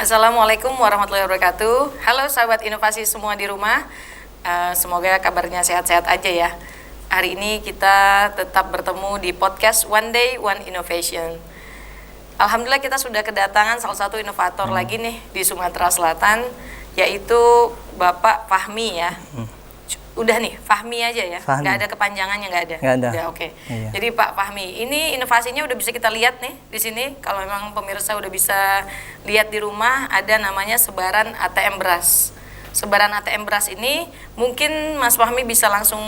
Assalamualaikum warahmatullahi wabarakatuh. Halo sahabat inovasi semua di rumah. Semoga kabarnya sehat-sehat aja ya. Hari ini kita tetap bertemu di podcast One Day One Innovation. Alhamdulillah kita sudah kedatangan salah satu inovator lagi nih di Sumatera Selatan, yaitu Bapak Fahmi ya. Udah nih, Fahmi aja ya, nggak ada kepanjangannya, nggak ada. Udah, oke. Iya. Jadi Pak Fahmi, ini inovasinya udah bisa kita lihat nih di sini. Kalau memang pemirsa udah bisa lihat di rumah, ada namanya sebaran ATM beras. Sebaran ATM beras ini mungkin Mas Fahmi bisa langsung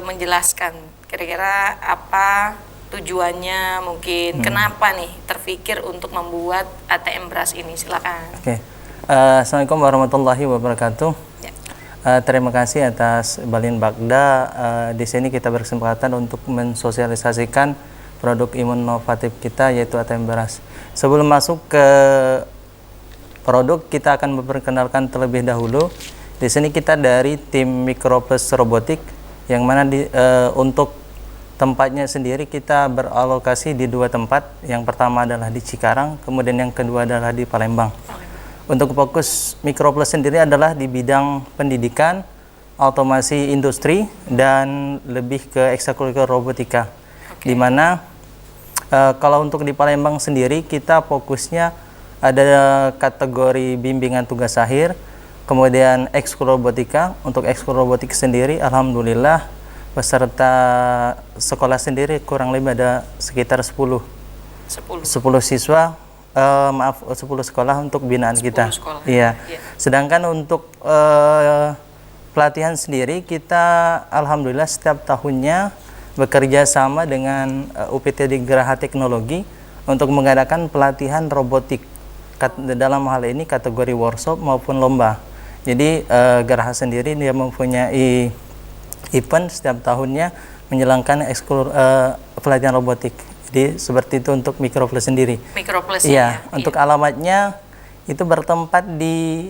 menjelaskan kira-kira apa tujuannya, mungkin kenapa nih terpikir untuk membuat ATM beras ini. Silakan. Oke. Assalamualaikum warahmatullahi wabarakatuh. Terima kasih atas Balin Bagda. Di sini kita berkesempatan untuk mensosialisasikan produk inovatif kita, yaitu ATM beras. Sebelum masuk ke produk, kita akan memperkenalkan terlebih dahulu. Di sini kita dari tim Microplus Robotik, yang mana untuk tempatnya sendiri kita beralokasi di dua tempat. Yang pertama adalah di Cikarang, kemudian yang kedua adalah di Palembang. Untuk fokus Microplus sendiri adalah di bidang pendidikan, otomasi industri, dan lebih ke ekstrakurikuler robotika. Di mana kalau untuk di Palembang sendiri kita fokusnya ada kategori bimbingan tugas akhir, kemudian ekskul robotika. Untuk ekskul robotik sendiri, alhamdulillah peserta sekolah sendiri kurang lebih ada sekitar 10 siswa. 10 sekolah untuk binaan kita. Iya. Sedangkan untuk pelatihan sendiri kita alhamdulillah setiap tahunnya bekerja sama dengan UPT di Geraha Teknologi untuk mengadakan pelatihan robotik. Dalam hal ini kategori workshop maupun lomba. Jadi Geraha sendiri dia mempunyai event setiap tahunnya menjalankan ekskul pelatihan robotik. Jadi seperti itu untuk Microplus sendiri. Microplus ya. Untuk alamatnya itu bertempat di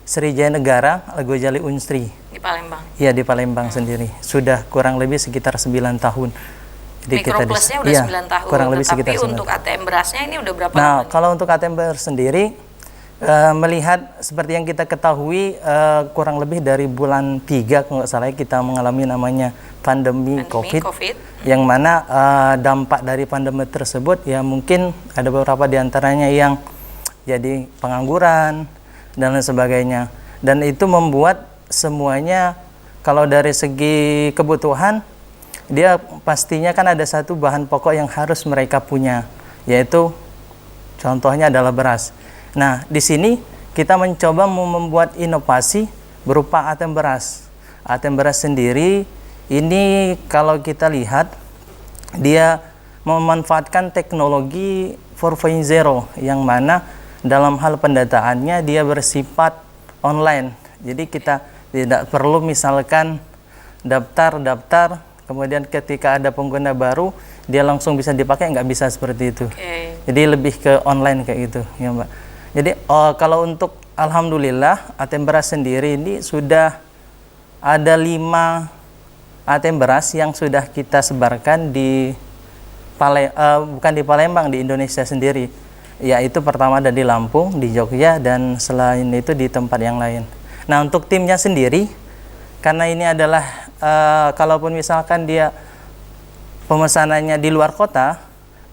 Srijaya Negara, Algojali Unsri. Di Palembang. Iya, di Palembang sendiri. Sudah kurang lebih sekitar 9 tahun. Jadi Microplusnya udah 9 tahun. Kurang lebih sekitar 9 tahun. Untuk ATM berasnya ini udah berapa lama? Nih? Kalau untuk ATM beras sendiri melihat seperti yang kita ketahui kurang lebih dari bulan 3 kalau nggak salah kita mengalami namanya pandemi COVID. Yang mana dampak dari pandemi tersebut ya mungkin ada beberapa diantaranya yang jadi pengangguran dan lain sebagainya, dan itu membuat semuanya kalau dari segi kebutuhan dia pastinya kan ada satu bahan pokok yang harus mereka punya, yaitu contohnya adalah beras. Nah di sini kita mencoba membuat inovasi berupa ATM beras. ATM beras sendiri ini kalau kita lihat dia memanfaatkan teknologi 4.0 yang mana dalam hal pendataannya dia bersifat online. Jadi kita tidak perlu misalkan daftar kemudian ketika ada pengguna baru dia langsung bisa dipakai, nggak bisa seperti itu. Jadi lebih ke online kayak gitu ya Mbak. Jadi kalau untuk alhamdulillah ATM beras sendiri ini sudah ada 5 ATM beras yang sudah kita sebarkan di bukan di Palembang, di Indonesia sendiri. Yaitu pertama ada di Lampung, di Jogja, dan selain itu di tempat yang lain. Nah untuk timnya sendiri, karena ini adalah kalaupun misalkan dia pemesanannya di luar kota,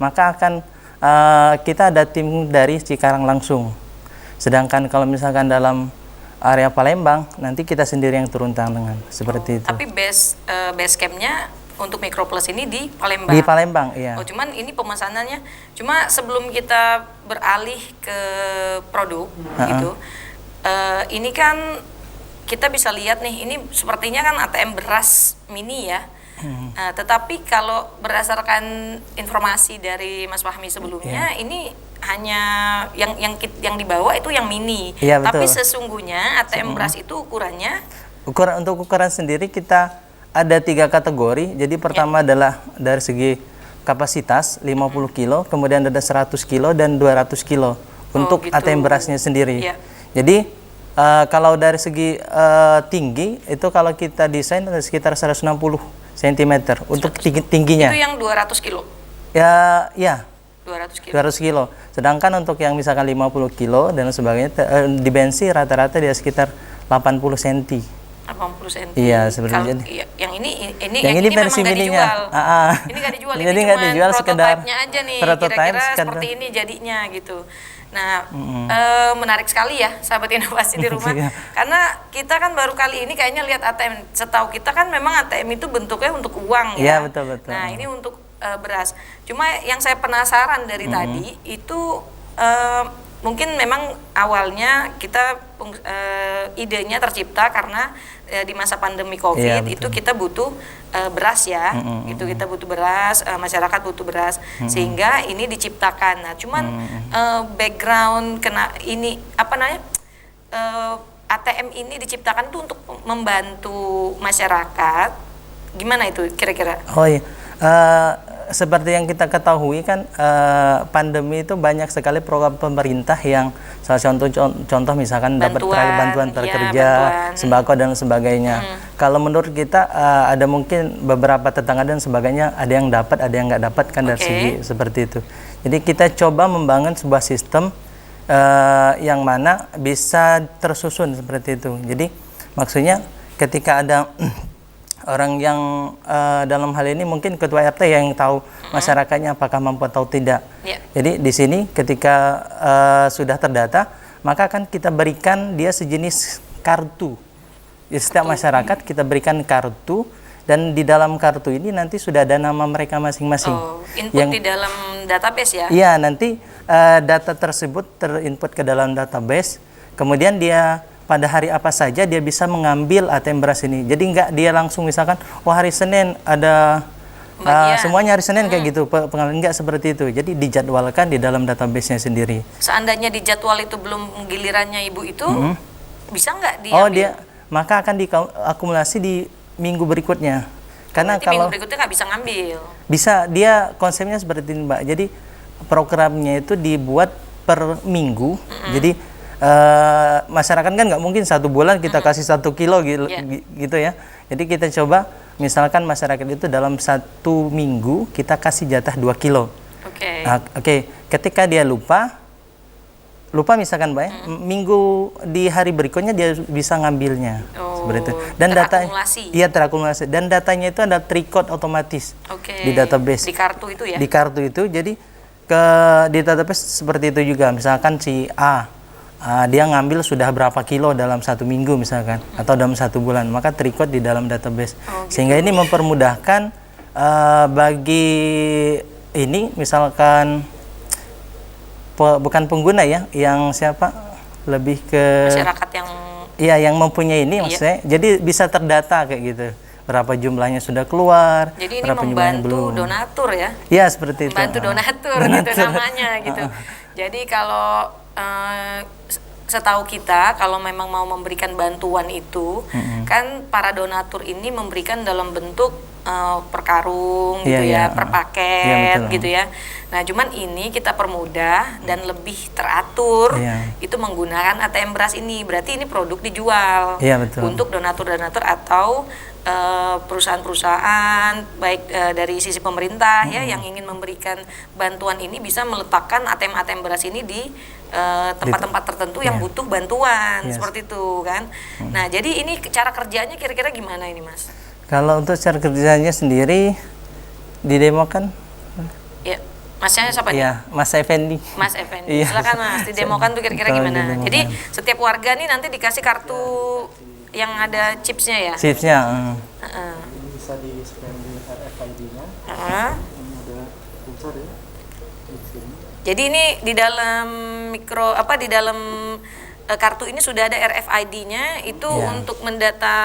maka akan kita ada tim dari Cikarang langsung. Sedangkan kalau misalkan dalam area Palembang, nanti kita sendiri yang turun tangan seperti itu. Tapi base campnya untuk Microplus ini di Palembang. Di Palembang, iya. Cuman ini pemesanannya. Cuma sebelum kita beralih ke produk, gitu. Ini kan kita bisa lihat nih, ini sepertinya kan ATM beras mini ya. Tetapi kalau berdasarkan informasi dari Mas Fahmi sebelumnya, ini hanya yang dibawa itu yang mini. Iya, tapi betul. Sesungguhnya ATM beras itu ukurannya untuk ukuran sendiri kita ada 3 kategori. Jadi pertama adalah dari segi kapasitas 50 kilo, kemudian ada 100 kilo dan 200 kilo untuk gitu. ATM berasnya sendiri. Jadi kalau dari segi tinggi itu kalau kita desain ada sekitar 160 cm untuk tingginya. Itu yang 200 kilo? Ya 200 kilo. 200 kilo. Sedangkan untuk yang misalkan 50 kilo dan sebagainya di bensin rata-rata dia sekitar 80 cm. 80 cm. Iya, seperti itu. Yang ini memang versi nggak mininya. dijual. Ini nggak dijual. Jadi ini nggak cuma dijual, sekedar prototipe-nya aja nih. prototype, Kira-kira sekedar. seperti ini jadinya gitu. Nah, menarik sekali ya sahabat inovasi di rumah. Iya. Karena kita kan baru kali ini kayaknya lihat ATM. Setahu kita kan memang ATM itu bentuknya untuk uang ya. Iya, betul. Nah, ini untuk beras. Cuma yang saya penasaran dari tadi itu mungkin memang awalnya kita idenya tercipta karena di masa pandemi COVID itu kita butuh beras ya, itu kita butuh beras, masyarakat butuh beras, sehingga ini diciptakan. Nah, cuman background kena ini apa namanya ATM ini diciptakan tuh untuk membantu masyarakat. Gimana itu kira-kira? Oh iya. Seperti yang kita ketahui kan pandemi itu banyak sekali program pemerintah yang salah contoh misalkan dapat bantuan pekerja, sembako dan sebagainya. Kalau menurut kita ada mungkin beberapa tetangga dan sebagainya ada yang dapat, ada yang nggak dapat kan dari segi seperti itu. Jadi kita coba membangun sebuah sistem yang mana bisa tersusun seperti itu. Jadi maksudnya ketika ada orang yang dalam hal ini mungkin ketua RT yang tahu masyarakatnya apakah mampu atau tidak. Jadi di sini ketika sudah terdata, maka akan kita berikan dia sejenis kartu. Di setiap masyarakat kita berikan kartu, dan di dalam kartu ini nanti sudah ada nama mereka masing-masing. Input di dalam database ya? Iya, nanti data tersebut terinput ke dalam database, kemudian dia pada hari apa saja dia bisa mengambil ATM beras ini. Jadi enggak dia langsung misalkan, oh hari Senin ada semuanya hari Senin kayak gitu, pengalaman enggak seperti itu. Jadi dijadwalkan di dalam database-nya sendiri. Seandainya di jadwal itu belum gilirannya ibu itu, bisa nggak diambil? Maka akan diakumulasi di minggu berikutnya. Karena berarti kalau minggu berikutnya nggak bisa ngambil. Bisa, dia konsepnya seperti ini Mbak. Jadi programnya itu dibuat per minggu. Jadi masyarakat kan nggak mungkin 1 bulan kita kasih 1 kilo gitu ya. Jadi kita coba misalkan masyarakat itu dalam 1 minggu kita kasih jatah 2 kilo. Ketika dia lupa misalkan Mbak ya, minggu di hari berikutnya dia bisa ngambilnya. Seperti itu. Dan terakumulasi. Dan datanya itu ada tricode otomatis di database. Di kartu itu ya? Di kartu itu, jadi di database seperti itu juga. Misalkan si A dia ngambil sudah berapa kilo dalam 1 minggu misalkan, atau dalam 1 bulan, maka terikut di dalam database. Sehingga ini mempermudahkan bagi ini misalkan bukan pengguna ya, yang siapa, lebih ke masyarakat yang mempunyai ini maksudnya. Jadi bisa terdata kayak gitu, berapa jumlahnya sudah keluar. Jadi ini membantu donatur ya? Iya, seperti itu. Membantu donatur gitu namanya gitu. Jadi kalau setahu kita kalau memang mau memberikan bantuan itu kan para donatur ini memberikan dalam bentuk per karung gitu per paket gitu ya. Nah, cuman ini kita permudah dan lebih teratur itu menggunakan ATM beras ini. Berarti ini produk dijual untuk donatur-donatur atau perusahaan-perusahaan baik dari sisi pemerintah ya yang ingin memberikan bantuan ini bisa meletakkan ATM beras ini di tempat-tempat tertentu yang butuh bantuan seperti itu kan. Nah, jadi ini cara kerjanya kira-kira gimana ini Mas? Kalau untuk cara kerjanya sendiri didemokan? Ya, Masnya siapa nih? Iya, Mas Effendi. Mas Effendi. Silakan Mas, didemokan tuh kira-kira gimana? Jadi setiap warga nih nanti dikasih kartu yang ada chipsnya ya? Chipsnya. Bisa di-scan di RFID-nya. Ada sensor ya. Jadi ini di dalam di dalam kartu ini sudah ada RFID-nya itu untuk mendata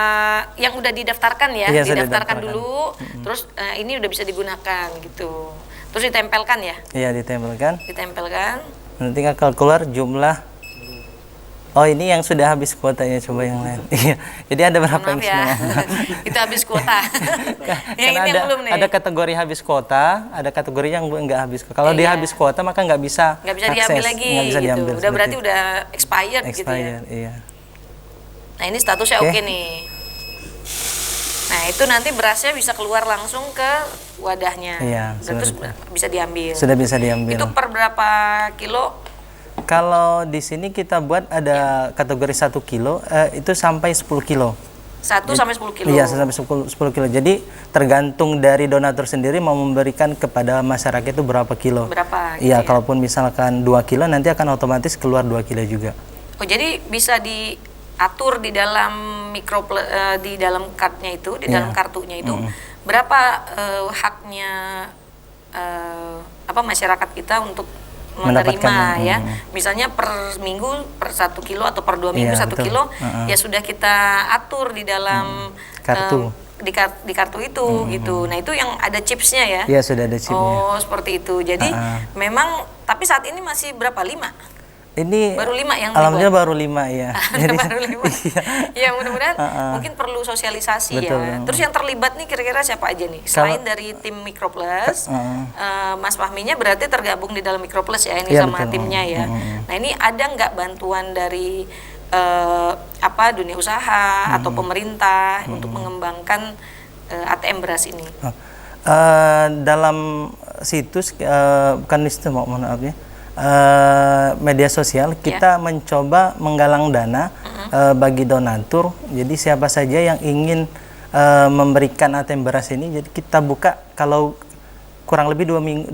yang udah didaftarkan ya, didaftarkan dulu, terus ini udah bisa digunakan gitu. Terus ditempelkan ya? Iya, ditempelkan. Nanti kan keluar jumlah. Oh, ini yang sudah habis kuotanya, coba yang lain. Iya. Jadi ada berapa yang ya. Itu habis kuota. Yang ini yang belum nih. Ada kategori habis kuota, ada kategori yang enggak habis kuota. Kalau dia habis kuota maka nggak bisa diambil lagi gitu. Udah berarti udah expired gitu ya. Iya. Nah, ini statusnya oke nih. Nah, itu nanti berasnya bisa keluar langsung ke wadahnya. Iya, Terus bisa diambil. Sudah bisa diambil. Itu per berapa kilo? Kalau di sini kita buat ada kategori 1 kilo, itu sampai 10 kilo. 1 sampai 10 kilo? Iya, sampai 10 kilo. Jadi tergantung dari donatur sendiri mau memberikan kepada masyarakat itu berapa kilo. Berapa? Iya, kalaupun misalkan 2 kilo nanti akan otomatis keluar 2 kilo juga. Oh, jadi bisa diatur di dalam di dalam cardnya itu, di dalam kartunya itu, berapa haknya masyarakat kita untuk menerima ya, misalnya per minggu per 1 kilo atau per 2 minggu 1 kilo, ya sudah kita atur di dalam kartu di kartu itu gitu. Nah, itu yang ada chipsnya ya? Iya, sudah ada chipsnya. Oh, seperti itu. Jadi memang, tapi saat ini masih berapa? 5? Ini baru 5 yang alhamdulillah baru 5 ya. Baru 5. Ya, mudah-mudahan mungkin perlu sosialisasi. Betul, ya. Terus yang terlibat nih kira-kira siapa aja nih? Selain dari tim Microplus, Mas Fahminya berarti tergabung di dalam Microplus ya, ini sama timnya ya. Nah, ini ada nggak bantuan dari dunia usaha atau pemerintah untuk mengembangkan ATM beras ini? Dalam situs bukan situs, mohon maaf ya, media sosial kita mencoba menggalang dana bagi donatur. Jadi siapa saja yang ingin memberikan ATM beras ini, jadi kita buka, kalau kurang lebih 2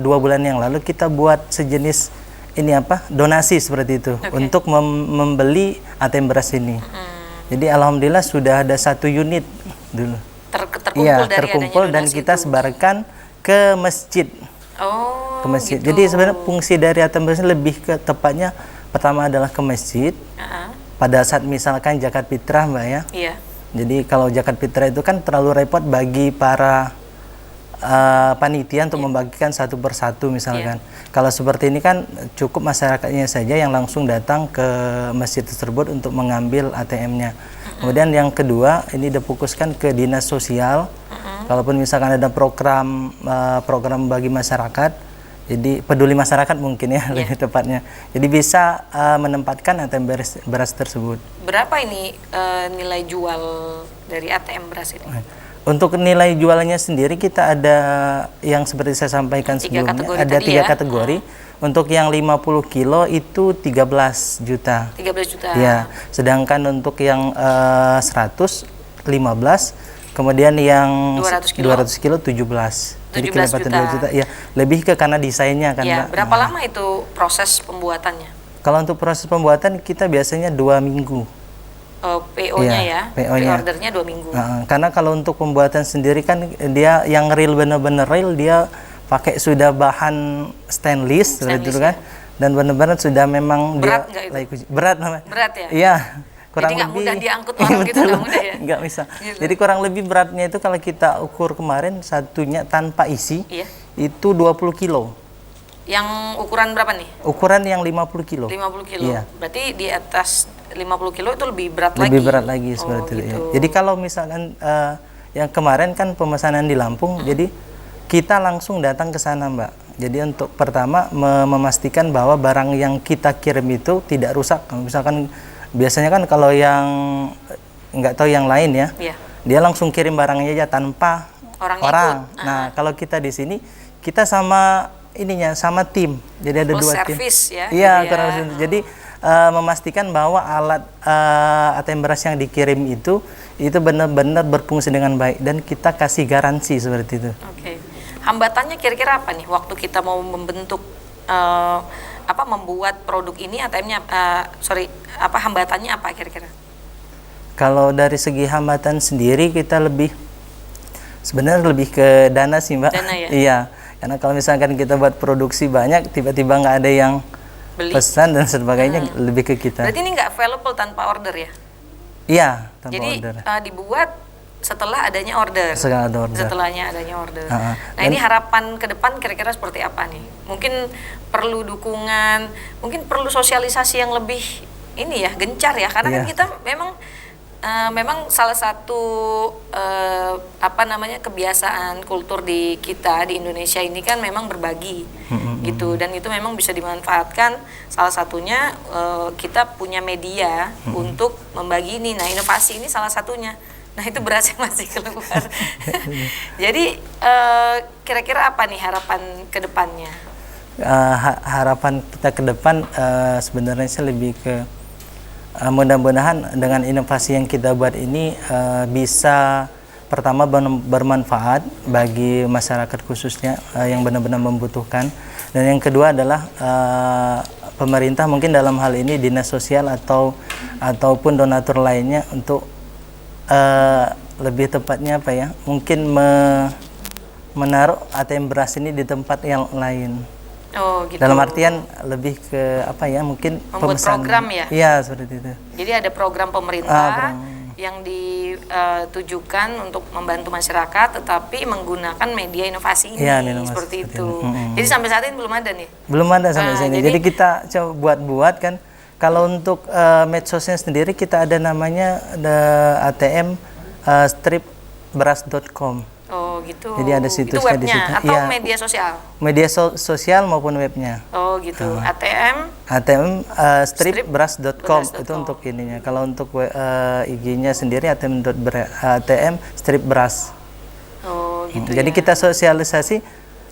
bulan yang lalu kita buat sejenis donasi seperti itu untuk membeli ATM beras ini. Jadi alhamdulillah sudah ada 1 unit dulu. Terkumpul dan kita sebarkan ke masjid. Ke masjid. Gitu. Jadi sebenarnya fungsi dari ATM beras lebih ke tepatnya pertama adalah ke masjid. Pada saat misalkan zakat fitrah, Mbak ya. Iya. Jadi kalau zakat fitrah itu kan terlalu repot bagi para panitia untuk membagikan satu persatu misalkan. Kalau seperti ini kan cukup masyarakatnya saja yang langsung datang ke masjid tersebut untuk mengambil ATM-nya. Kemudian yang kedua, ini difokuskan ke dinas sosial. Kalaupun misalkan ada program bagi masyarakat, jadi peduli masyarakat mungkin ya lebih tepatnya. Jadi bisa menempatkan ATM beras tersebut. Berapa ini nilai jual dari ATM beras ini? Untuk nilai jualnya sendiri kita ada yang seperti saya sampaikan sebelumnya, ada 3 kategori. Untuk yang 50 kilo itu 13 juta. 13 juta. Ya, sedangkan untuk yang 100 15, kemudian yang 200 kilo 17. Jadi 17 juta. Ya, lebih ke karena desainnya kan, ya, Mbak. berapa lama itu proses pembuatannya? Kalau untuk proses pembuatan kita biasanya 2 minggu. PO-nya ya, pre-ordernya 2 minggu. Karena kalau untuk pembuatan sendiri kan dia yang real, benar-benar real, dia pakai sudah bahan stainless seperti itu kan, dan benar-benar sudah memang berat dia berat namanya. Berat ya? Iya. Kurang jadi nggak mudah diangkut orang gitu, nggak mudah ya? Nggak bisa. Gitu. Jadi kurang lebih beratnya itu kalau kita ukur kemarin satunya tanpa isi, itu 20 kilo. Yang ukuran berapa nih? Ukuran yang 50 kilo. 50 kilo. Iya. Berarti di atas 50 kilo itu lebih berat lagi? Lebih berat lagi seperti itu. Gitu. Ya. Jadi kalau misalkan yang kemarin kan pemesanan di Lampung, jadi kita langsung datang ke sana, Mbak. Jadi untuk pertama memastikan bahwa barang yang kita kirim itu tidak rusak. Misalkan biasanya kan kalau yang nggak tahu yang lain ya, dia langsung kirim barangnya aja tanpa orang. Nah, kalau kita di sini kita sama tim. Jadi ada 2 tim. Ya. Iya, jadi memastikan bahwa alat ATM beras yang dikirim itu benar-benar berfungsi dengan baik dan kita kasih garansi seperti itu. Oke. Hambatannya kira-kira apa nih waktu kita mau membentuk membuat produk ini ATM-nya hambatannya apa kira-kira? Kalau dari segi hambatan sendiri kita sebenarnya lebih ke dana sih, Mbak. Dana ya? Iya. Karena kalau misalkan kita buat produksi banyak, tiba-tiba nggak ada yang pesan dan sebagainya, lebih ke kita. Berarti ini nggak available tanpa order ya? Iya, tanpa order. Jadi dibuat setelah adanya order. Setelahnya adanya order. Nah, ini harapan ke depan kira-kira seperti apa nih? Mungkin perlu dukungan, mungkin perlu sosialisasi yang lebih gencar ya, karena kan kita memang salah satu kebiasaan kultur di kita di Indonesia ini kan memang berbagi gitu, dan itu memang bisa dimanfaatkan. Salah satunya kita punya media untuk membagi ini. Nah, inovasi ini salah satunya Nah itu berasnya masih keluar. Jadi kira-kira apa nih harapan ke depannya? Harapan kita ke depan sebenarnya sih lebih ke mudah-mudahan dengan inovasi yang kita buat ini bisa pertama bermanfaat bagi masyarakat khususnya yang benar-benar membutuhkan, dan yang kedua adalah pemerintah mungkin dalam hal ini dinas sosial ataupun donatur lainnya untuk lebih tepatnya apa ya, mungkin menaruh ATM beras ini di tempat yang lain. Oh gitu. Dalam artian lebih ke apa ya, mungkin membuat program ya? Iya seperti itu. Jadi ada program pemerintah yang ditujukan untuk membantu masyarakat, tetapi menggunakan media inovasi ini, seperti itu. Jadi sampai saat ini belum ada nih? Belum ada sampai sini. Jadi kita coba buat kan. Kalau untuk medsosnya sendiri kita ada namanya ATM stripberas.com. Oh gitu. Jadi ada situsnya di situ. Atau media sosial? Media sosial maupun webnya. Oh gitu. ATM stripberas.com itu untuk ininya. Kalau untuk IG-nya sendiri ATM stripberas. Oh gitu. Jadi kita sosialisasi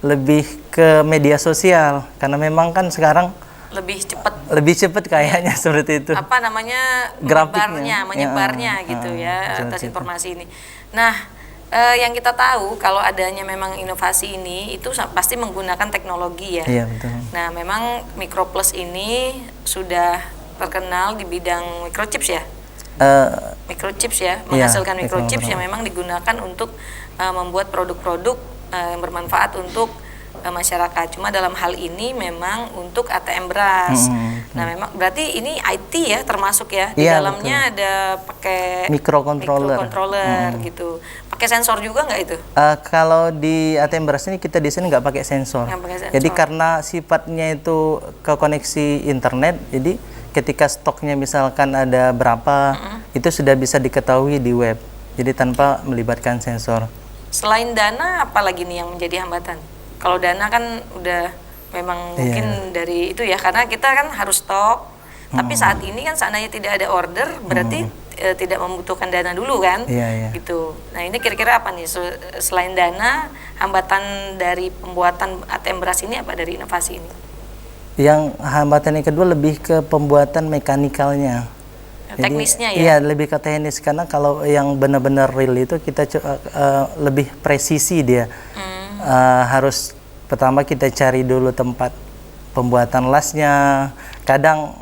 lebih ke media sosial karena memang kan sekarang lebih cepat kayaknya seperti itu. Apa namanya, menyebarnya gitu ya atas informasi ini. Nah, yang kita tahu kalau adanya memang inovasi ini itu pasti menggunakan teknologi ya. Iya betul. Nah, memang Microplus ini sudah terkenal di bidang microchips ya. Microchips ya, menghasilkan microchips yang memang digunakan untuk membuat produk-produk yang bermanfaat untuk masyarakat. Cuma dalam hal ini memang untuk ATM beras. Nah, memang berarti ini IT ya termasuk ya. Di dalamnya betul. Ada pakai microcontroller gitu. Pakai sensor juga nggak itu? Kalau di ATM beras ini kita desain nggak pakai sensor. Jadi karena sifatnya itu ke koneksi internet, jadi ketika stoknya misalkan ada berapa, itu sudah bisa diketahui di web. Jadi tanpa melibatkan sensor. Selain dana, apa lagi nih yang menjadi hambatan? Kalau dana kan udah memang mungkin dari itu ya, karena kita kan harus stok. Tapi saat ini kan seandainya tidak ada order, berarti tidak membutuhkan dana dulu kan? Gitu. Nah ini kira-kira apa nih selain dana, hambatan dari pembuatan ATM beras ini apa dari inovasi ini? Yang hambatan yang kedua lebih ke pembuatan mekanikalnya. Teknisnya ya? Iya, lebih ke teknis, karena kalau yang benar-benar real itu kita lebih presisi dia. Harus pertama kita cari dulu tempat pembuatan lasnya, kadang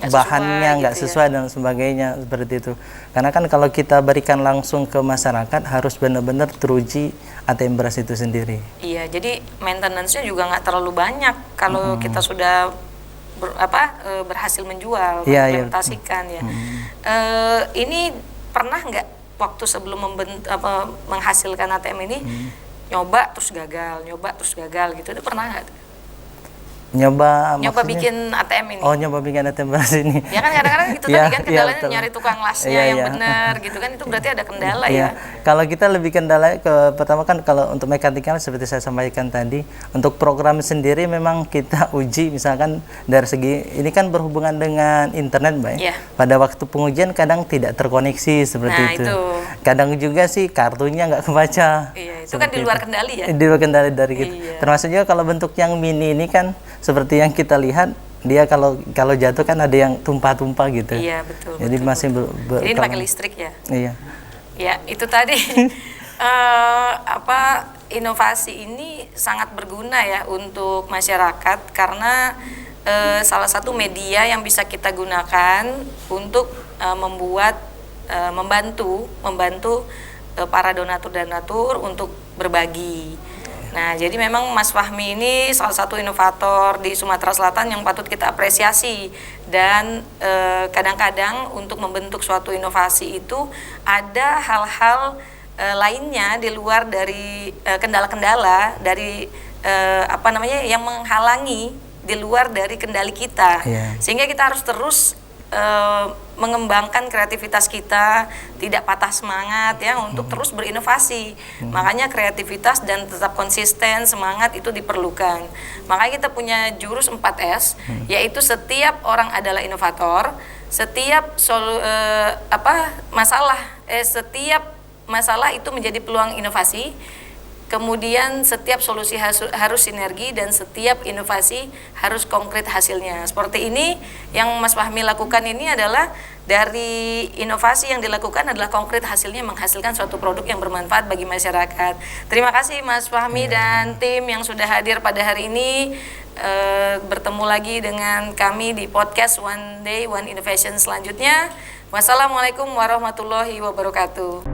bahannya nggak sesuai dan sebagainya seperti itu. Karena kan kalau kita berikan langsung ke masyarakat harus benar-benar teruji ATM beras itu sendiri. Iya, jadi maintenance-nya juga nggak terlalu banyak kalau kita sudah berhasil menjual, mengimplementasikan ya. Ini pernah nggak waktu sebelum menghasilkan ATM ini nyoba terus gagal gitu, itu pernah nggak? Nyoba bikin ATM ini. Oh, nyoba bikin ATM beras ini. Ya kan kadang-kadang gitu tadi kan kendalanya nyari tukang lasnya yang benar gitu kan, itu berarti ada kendala ya. Kalau kita lebih kendala pertama kan kalau untuk mekanikal seperti saya sampaikan tadi, untuk program sendiri memang kita uji misalkan dari segi ini kan berhubungan dengan internet, Mbak. Pada waktu pengujian kadang tidak terkoneksi seperti itu. Kadang juga sih kartunya nggak kebaca. Itu kan di luar kendali ya. Di luar kendali dari kita. Termasuk juga kalau bentuk yang mini ini kan seperti yang kita lihat, dia kalau jatuh kan ada yang tumpah-tumpah gitu. Iya betul. Jadi masih jadi ini pakai listrik ya. Iya. Ya itu tadi inovasi ini sangat berguna ya untuk masyarakat karena salah satu media yang bisa kita gunakan untuk membantu para donatur untuk berbagi. Nah, jadi memang Mas Fahmi ini salah satu inovator di Sumatera Selatan yang patut kita apresiasi, dan kadang-kadang untuk membentuk suatu inovasi itu ada hal-hal lainnya di luar dari kendala-kendala dari yang menghalangi di luar dari kendali kita, sehingga kita harus terus mengembangkan kreativitas kita, tidak patah semangat ya untuk terus berinovasi. Makanya kreativitas dan tetap konsisten, semangat itu diperlukan. Makanya kita punya jurus 4S, yaitu setiap orang adalah inovator, setiap setiap masalah itu menjadi peluang inovasi. Kemudian setiap solusi harus sinergi dan setiap inovasi harus konkret hasilnya. Seperti ini yang Mas Fahmi lakukan ini adalah dari inovasi yang dilakukan adalah konkret hasilnya menghasilkan suatu produk yang bermanfaat bagi masyarakat. Terima kasih Mas Fahmi dan tim yang sudah hadir pada hari ini. Bertemu lagi dengan kami di podcast One Day One Innovation selanjutnya. Wassalamualaikum warahmatullahi wabarakatuh.